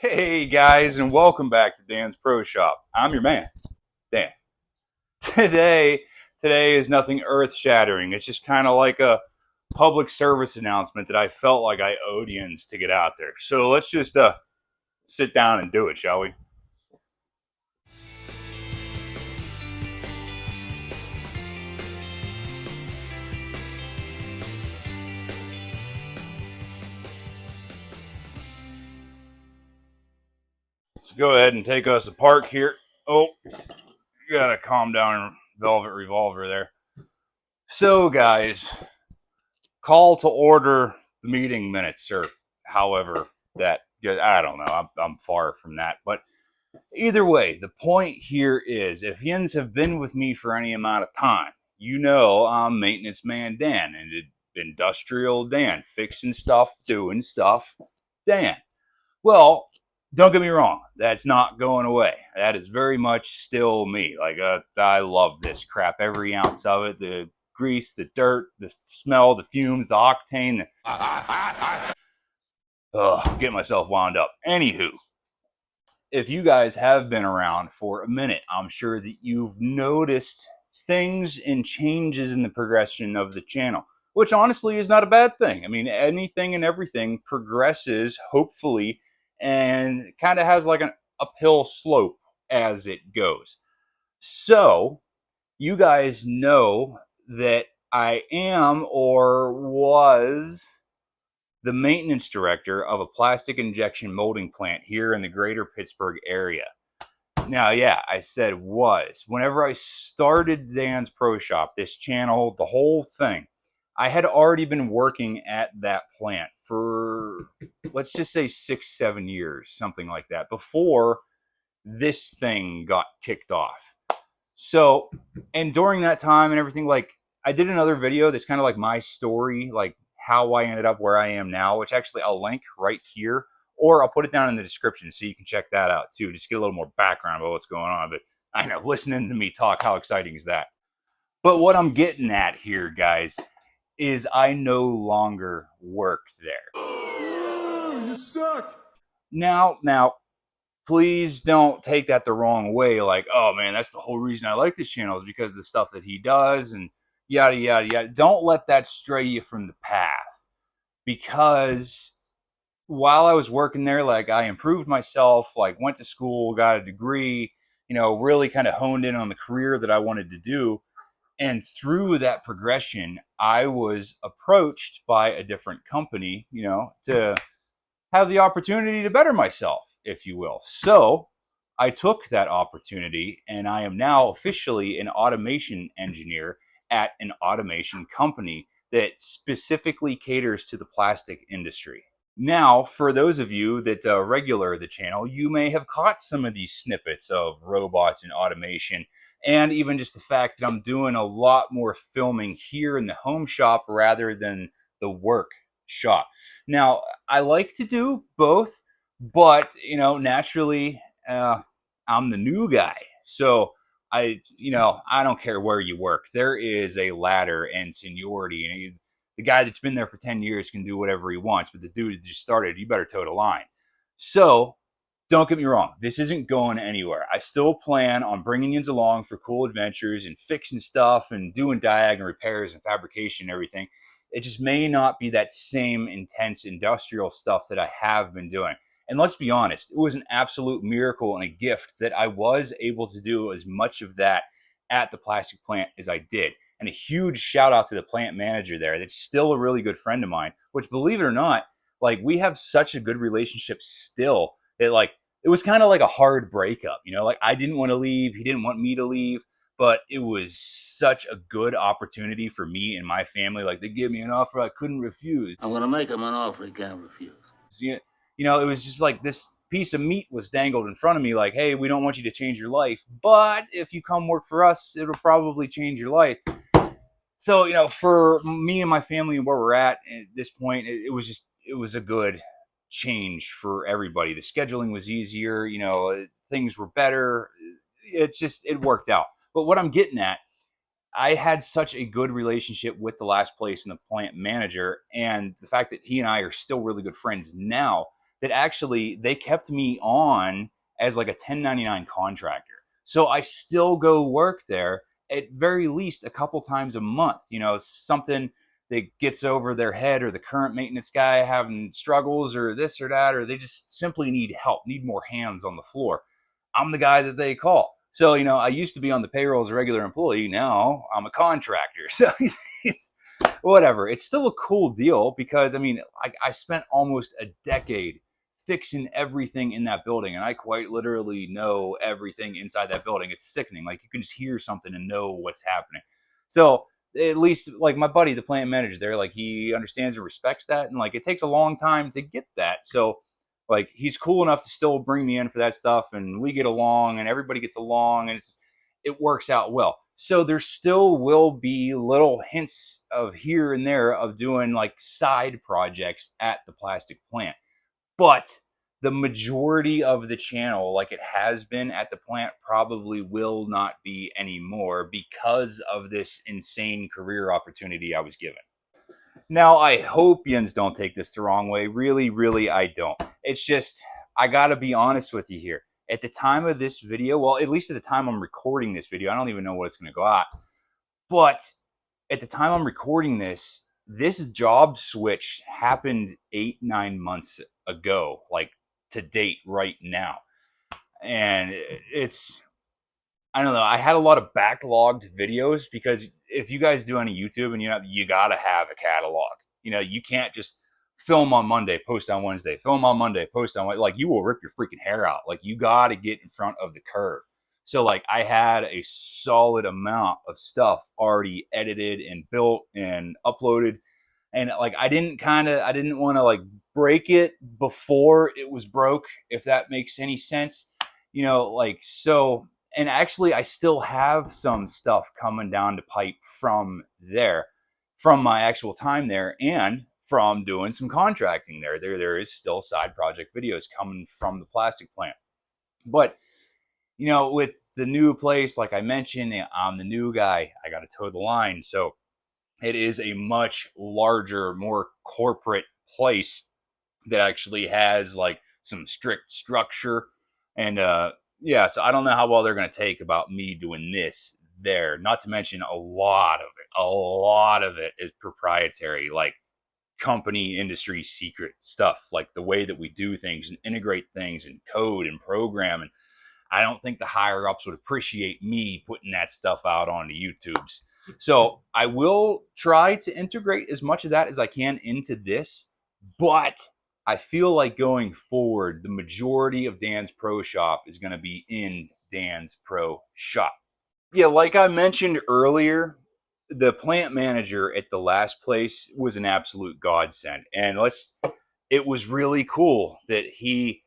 Hey guys, and welcome back to Dan's Pro Shop. I'm your man, Dan. Today, today is nothing earth-shattering. It's just kind of like a public service announcement that I felt like I owed yins to get out there. So let's just sit down and do it, shall we? Let's go ahead and take us apart here. Oh, you gotta calm down, Velvet Revolver there. So, guys, call to order the meeting minutes, or however that. I don't know. I'm far from that, but either way, the point here is if yins have been with me for any amount of time, you know I'm maintenance man Dan and industrial Dan, fixing stuff, doing stuff, Dan. Well, don't get me wrong, that's not going away. That is very much still me. I love this crap, every ounce of it. The grease, the dirt, the smell, the fumes, the octane. Get myself wound up. Anywho, if you guys have been around for a minute, I'm sure that you've noticed things and changes in the progression of the channel, which honestly is not a bad thing. I mean, anything and everything progresses, hopefully, and kind of has like an uphill slope as it goes. So, you guys know that I am or was the maintenance director of a plastic injection molding plant here in the greater Pittsburgh area. Now, yeah, I said was. Whenever I started Dan's Pro Shop, this channel, the whole thing, I had already been working at that plant for, let's just say 6-7 years, something like that, before this thing got kicked off. So, and during that time and everything, like, I did another video that's kind of like my story, like how I ended up where I am now, which actually I'll link right here, or I'll put it down in the description so you can check that out too, just get a little more background about what's going on. But I know, listening to me talk, how exciting is that? But what I'm getting at here, guys, is I no longer work there. You suck. Now, please don't take that the wrong way. Like, oh man, that's the whole reason I like this channel is because of the stuff that he does and yada, yada, yada. Don't let that stray you from the path. Because while I was working there, like I improved myself, like went to school, got a degree, really kind of honed in on the career that I wanted to do. And through that progression, I was approached by a different company, to have the opportunity to better myself, if you will. So I took that opportunity and I am now officially an automation engineer at an automation company that specifically caters to the plastic industry. Now, for those of you that regular the channel, you may have caught some of these snippets of robots and automation, and even just the fact that I'm doing a lot more filming here in the home shop rather than the work shop. Now, I like to do both, but naturally, I'm the new guy, so I don't care where you work. There is a ladder and seniority, and the guy that's been there for 10 years can do whatever he wants, but the dude that just started, you better toe the line. So don't get me wrong, this isn't going anywhere. I still plan on bringing you along for cool adventures and fixing stuff and doing diagonal repairs and fabrication and everything. It just may not be that same intense industrial stuff that I have been doing. And let's be honest, it was an absolute miracle and a gift that I was able to do as much of that at the plastic plant as I did. And a huge shout out to the plant manager there. That's still a really good friend of mine, which, believe it or not, like, we have such a good relationship still. It was kind of like a hard breakup, like I didn't want to leave. He didn't want me to leave, but it was such a good opportunity for me and my family. Like, they gave me an offer I couldn't refuse. I'm going to make him an offer he can't refuse. It was just like this piece of meat was dangled in front of me, like, hey, we don't want you to change your life, but if you come work for us, it'll probably change your life. So, for me and my family and where we're at this point, it was a good change for everybody. The scheduling was easier, things were better. It worked out. But what I'm getting at, I had such a good relationship with the last place and the plant manager, and the fact that he and I are still really good friends now, that actually they kept me on as like a 1099 contractor. So I still go work there at very least a couple times a month. You know, something that gets over their head, or the current maintenance guy having struggles or this or that, or they just simply need help, need more hands on the floor. I'm the guy that they call. So, you know, I used to be on the payroll as a regular employee. Now I'm a contractor. So it's whatever. It's still a cool deal because, I mean, I spent almost a decade fixing everything in that building, and I quite literally know everything inside that building. It's sickening. Like, you can just hear something and know what's happening. So at least, like, my buddy, the plant manager there, like, he understands and respects that, and like, it takes a long time to get that. So like, he's cool enough to still bring me in for that stuff, and we get along, and everybody gets along, and it works out well. So there still will be little hints of here and there of doing like side projects at the plastic plant. But the majority of the channel, like it has been at the plant, probably will not be anymore because of this insane career opportunity I was given. Now, I hope yins don't take this the wrong way. Really, really, I don't. It's just, I gotta be honest with you here. At the time of this video, well, at least at the time I'm recording this video, I don't even know what it's gonna go at. But at the time I'm recording this, this job switch happened 8-9 months ago, like to date right now. And it's, I don't know, I had a lot of backlogged videos because if you guys do any YouTube, and you gotta have a catalog. You know, you can't just film on Monday, post on Wednesday, film on Monday, post on Wednesday. Like, you will rip your freaking hair out. Like, you gotta get in front of the curve. So like, I had a solid amount of stuff already edited and built and uploaded. And like, I didn't want to like break it before it was broke, if that makes any sense. You know, like, so, and actually I still have some stuff coming down the pipe from there, from my actual time there, and from doing some contracting there. There is still side project videos coming from the plastic plant. But, you know, with the new place, like I mentioned, I'm the new guy. I got to toe the line. So it is a much larger, more corporate place that actually has like some strict structure. And yeah, so I don't know how well they're going to take about me doing this there. Not to mention a lot of it is proprietary, like company industry secret stuff, like the way that we do things and integrate things and code and program. And I don't think the higher ups would appreciate me putting that stuff out on the YouTubes. So I will try to integrate as much of that as I can into this, but I feel like going forward, the majority of Dan's Pro Shop is going to be in Dan's Pro Shop. Yeah, like I mentioned earlier, the plant manager at the last place was an absolute godsend. And it was really cool that he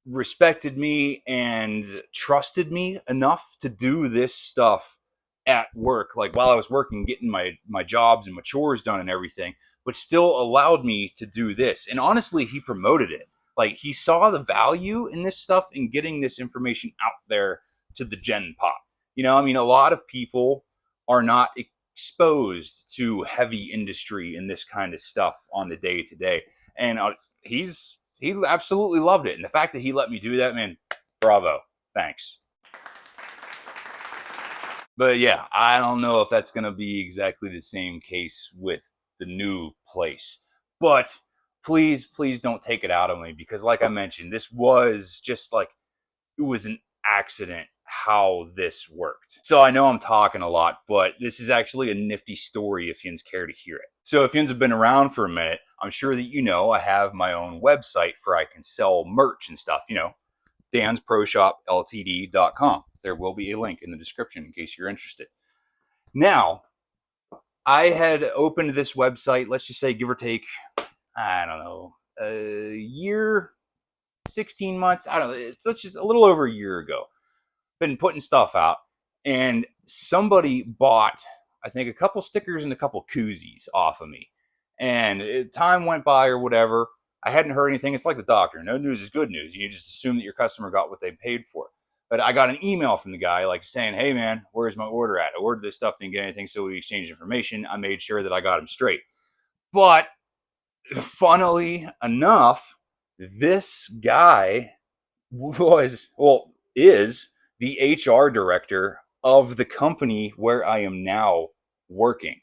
respected me and trusted me enough to do this stuff at work, like while I was working, getting my jobs and my chores done and everything, but still allowed me to do this. And honestly, he promoted it. Like, he saw the value in this stuff and getting this information out there to the gen pop. You know, I mean, a lot of people are not exposed to heavy industry and this kind of stuff on the day to day. And he absolutely loved it. And the fact that he let me do that, man, bravo. Thanks. But yeah, I don't know if that's going to be exactly the same case with the new place. But please, please don't take it out on me, because like I mentioned, this was just like, it was an accident how this worked. So I know I'm talking a lot, but this is actually a nifty story if yins care to hear it. So if yins have been around for a minute, I'm sure that you know I have my own website where I can sell merch and stuff, you know, dansproshop.ltd.com. There will be a link in the description in case you're interested. Now, I had opened this website, let's just say give or take, I don't know, a year, 16 months, I don't know, it's just a little over a year ago. Been putting stuff out, and somebody bought, I think, a couple stickers and a couple koozies off of me. And time went by or whatever. I hadn't heard anything. It's like the doctor. No news is good news. You just assume that your customer got what they paid for. But I got an email from the guy like saying, hey man, where's my order at? I ordered this stuff, didn't get anything, so we exchanged information. I made sure that I got him straight. But funnily enough, this guy is the HR director of the company where I am now working.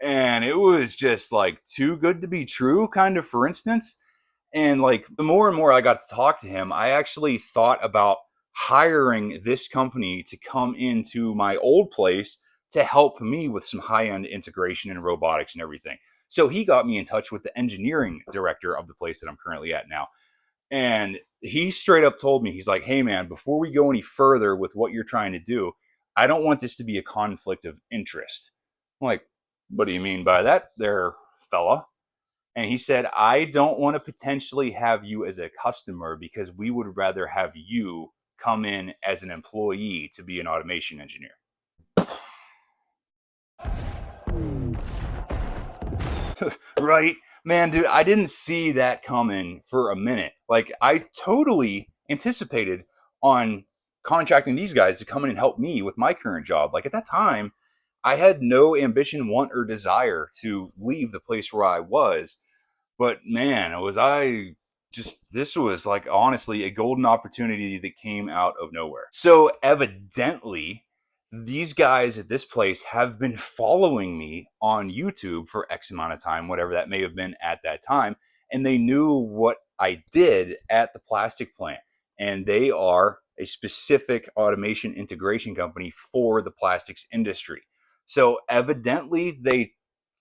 And it was just like too good to be true, kind of, for instance. And like the more and more I got to talk to him, I actually thought about hiring this company to come into my old place to help me with some high-end integration and robotics and everything. So he got me in touch with the engineering director of the place that I'm currently at now. And he straight up told me, he's like, hey man, before we go any further with what you're trying to do, I don't want this to be a conflict of interest. I'm like, what do you mean by that there, fella? And he said, I don't want to potentially have you as a customer because we would rather have you come in as an employee to be an automation engineer. Right? Man, dude, I didn't see that coming for a minute. Like, I totally anticipated on contracting these guys to come in and help me with my current job. Like, at that time, I had no ambition, want, or desire to leave the place where I was. But man, this was like honestly a golden opportunity that came out of nowhere. So evidently, these guys at this place have been following me on YouTube for X amount of time, whatever that may have been at that time. And they knew what I did at the plastic plant. And they are a specific automation integration company for the plastics industry. So evidently, they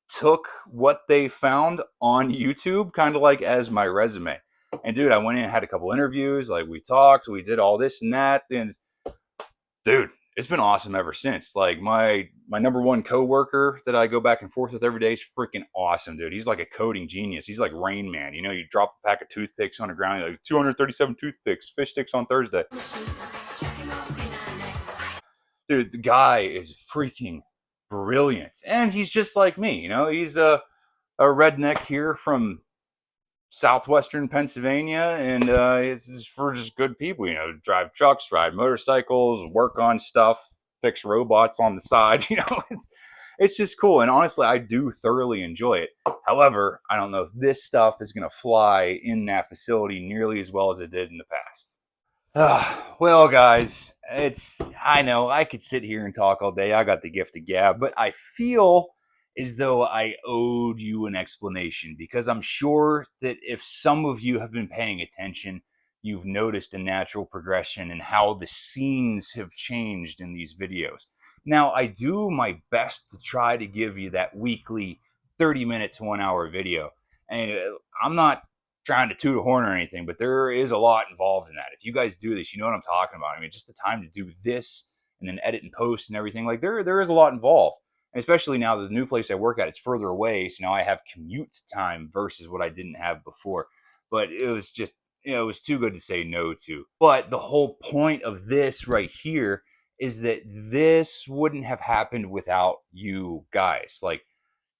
took what they found on YouTube kind of like as my resume. And dude, I went in and had a couple interviews, like we talked, we did all this and that, and dude, it's been awesome ever since. Like my number one coworker that I go back and forth with every day is freaking awesome, dude. He's like a coding genius. He's like Rain Man. You know, you drop a pack of toothpicks on the ground, like 237 toothpicks, fish sticks on Thursday. Dude, the guy is freaking brilliant. And he's just like me, you know, he's a redneck here from southwestern Pennsylvania, and it's for just good people, you know, drive trucks, ride motorcycles, work on stuff, fix robots on the side. You know, it's just cool. And honestly, I do thoroughly enjoy it. However, I don't know if this stuff is going to fly in that facility nearly as well as it did in the past. Well, guys, I know I could sit here and talk all day. I got the gift of gab, but I feel as though I owed you an explanation, because I'm sure that if some of you have been paying attention, you've noticed a natural progression in how the scenes have changed in these videos. Now, I do my best to try to give you that weekly 30-minute to 1 hour video. And I'm not trying to toot a horn or anything, but there is a lot involved in that. If you guys do this, you know what I'm talking about. I mean, just the time to do this and then edit and post and everything, like there is a lot involved. And especially now that the new place I work at, it's further away, so now I have commute time versus what I didn't have before. But it was just, you know, it was too good to say no to. But the whole point of this right here is that this wouldn't have happened without you guys. Like,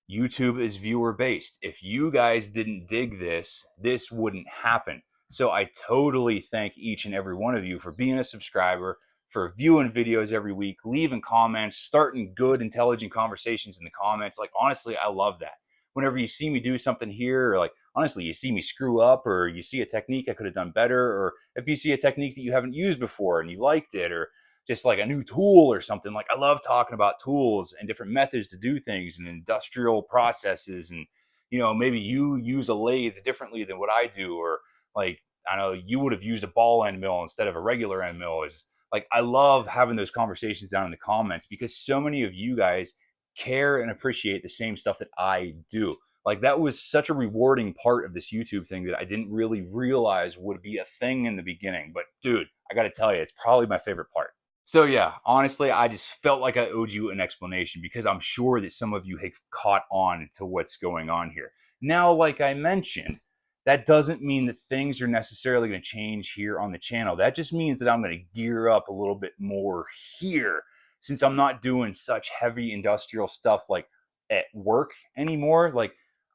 YouTube is viewer based. If you guys didn't dig this, this wouldn't happen. So I totally thank each and every one of you for being a subscriber, for viewing videos every week, leaving comments, starting good, intelligent conversations in the comments. Like, honestly, I love that. Whenever you see me do something here, or like, honestly, you see me screw up, or you see a technique I could have done better, or if you see a technique that you haven't used before and you liked it, or just like a new tool or something. Like, I love talking about tools and different methods to do things and industrial processes. And, you know, maybe you use a lathe differently than what I do, or like, I know you would have used a ball end mill instead of a regular end mill. Is like, I love having those conversations down in the comments, because so many of you guys care and appreciate the same stuff that I do. Like, that was such a rewarding part of this YouTube thing that I didn't really realize would be a thing in the beginning. But dude, I got to tell you, it's probably my favorite part. So yeah, honestly, I just felt like I owed you an explanation, because I'm sure that some of you have caught on to what's going on here. Now, like I mentioned, that doesn't mean that things are necessarily going to change here on the channel. That just means that I'm going to gear up a little bit more here, since I'm not doing such heavy industrial stuff like at work anymore. Like,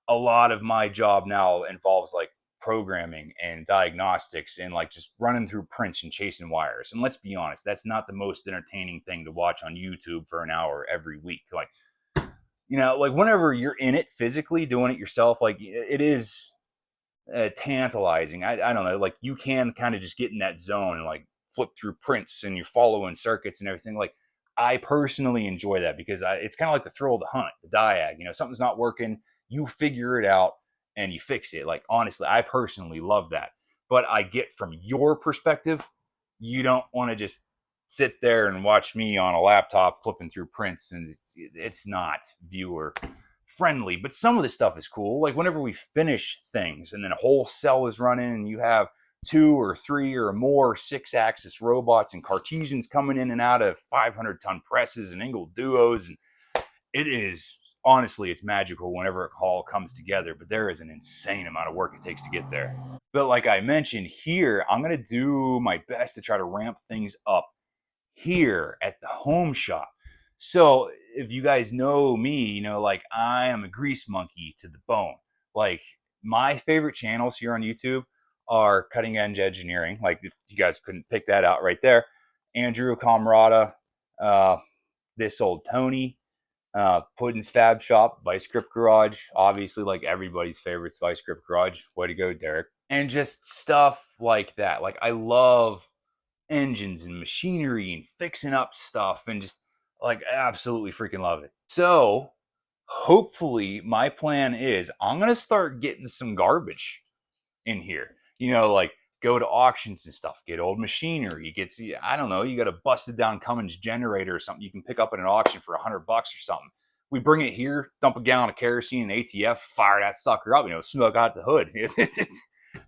a lot of my job now involves like programming and diagnostics and like just running through prints and chasing wires. And let's be honest, that's not the most entertaining thing to watch on YouTube for an hour every week. Like, you know, like whenever you're in it physically doing it yourself, like it is tantalizing. I don't know, like you can kind of just get in that zone and like flip through prints and you're following circuits and everything. Like I personally enjoy that because it's kind of like the thrill of the hunt, the diag. You know, something's not working, you figure it out and you fix it. Like honestly, I personally love that. But I get from your perspective, you don't want to just sit there and watch me on a laptop flipping through prints, and it's not viewer friendly. But some of the stuff is cool. Like whenever we finish things and then a whole cell is running and you have 2 or 3 or more 6-axis robots and Cartesians coming in and out of 500-ton presses and Engel duos, and it is honestly, it's magical whenever it all comes together. But there is an insane amount of work it takes to get there. But like I mentioned here, I'm going to do my best to try to ramp things up here at the home shop. So if you guys know me, you know, like I am a grease monkey to the bone. Like my favorite channels here on YouTube are Cutting Edge Engineering. Like you guys couldn't pick that out right there. Andrew Camarada, This Old Tony, Puddin's Fab Shop, Vice Grip Garage, obviously like everybody's favorites, Vice Grip Garage. Way to go, Derek. And just stuff like that. Like I love engines and machinery and fixing up stuff and just like absolutely freaking love it. So hopefully my plan is I'm going to start getting some garbage in here. You know, like go to auctions and stuff, get old machinery, get, I don't know, you got a busted down Cummins generator or something you can pick up at an auction for $100 or something. We bring it here, dump a gallon of kerosene and ATF, fire that sucker up, you know, smoke out the hood.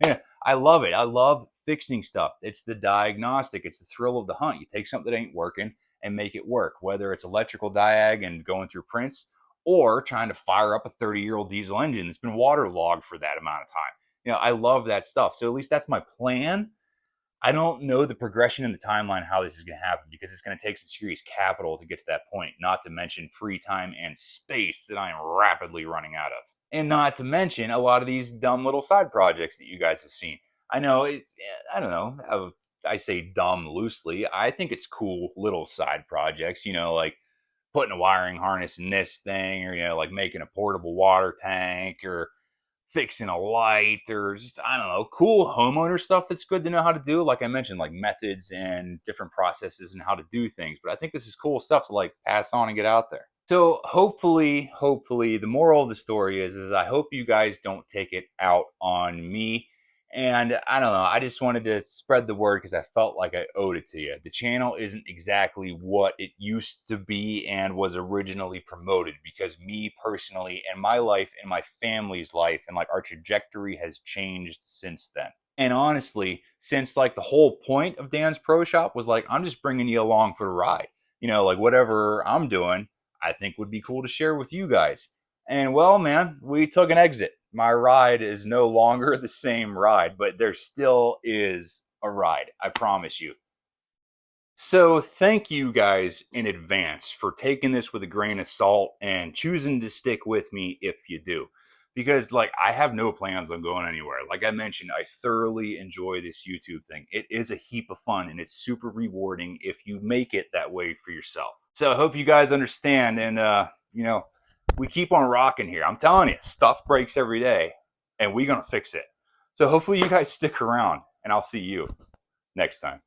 Yeah, I love it. I love fixing stuff. It's the diagnostic. It's the thrill of the hunt. You take something that ain't working and make it work, whether it's electrical diag and going through prints or trying to fire up a 30-year-old diesel engine that's been waterlogged for that amount of time. You know, I love that stuff. So at least that's my plan. I don't know the progression and the timeline how this is going to happen because it's going to take some serious capital to get to that point, not to mention free time and space that I am rapidly running out of. And not to mention a lot of these dumb little side projects that you guys have seen. I know it's, I don't know, I say dumb loosely. I think it's cool little side projects, you know, like putting a wiring harness in this thing, or, you know, like making a portable water tank, or fixing a light, or just, I don't know, cool homeowner stuff that's good to know how to do. Like I mentioned, like methods and different processes and how to do things. But I think this is cool stuff to like pass on and get out there. So hopefully, the moral of the story is I hope you guys don't take it out on me. And I don't know, I just wanted to spread the word because I felt like I owed it to you. The channel isn't exactly what it used to be and was originally promoted, because me personally and my life and my family's life and like our trajectory has changed since then. And honestly, since like the whole point of Dan's Pro Shop was like, I'm just bringing you along for the ride. You know, like whatever I'm doing, I think would be cool to share with you guys. And well, man, we took an exit. My ride is no longer the same ride, but there still is a ride, I promise you. So thank you guys in advance for taking this with a grain of salt and choosing to stick with me if you do. Because like I have no plans on going anywhere. Like I mentioned, I thoroughly enjoy this YouTube thing. It is a heap of fun and it's super rewarding if you make it that way for yourself. So I hope you guys understand, and you know, we keep on rocking here. I'm telling you, stuff breaks every day and we're going to fix it. So hopefully you guys stick around, and I'll see you next time.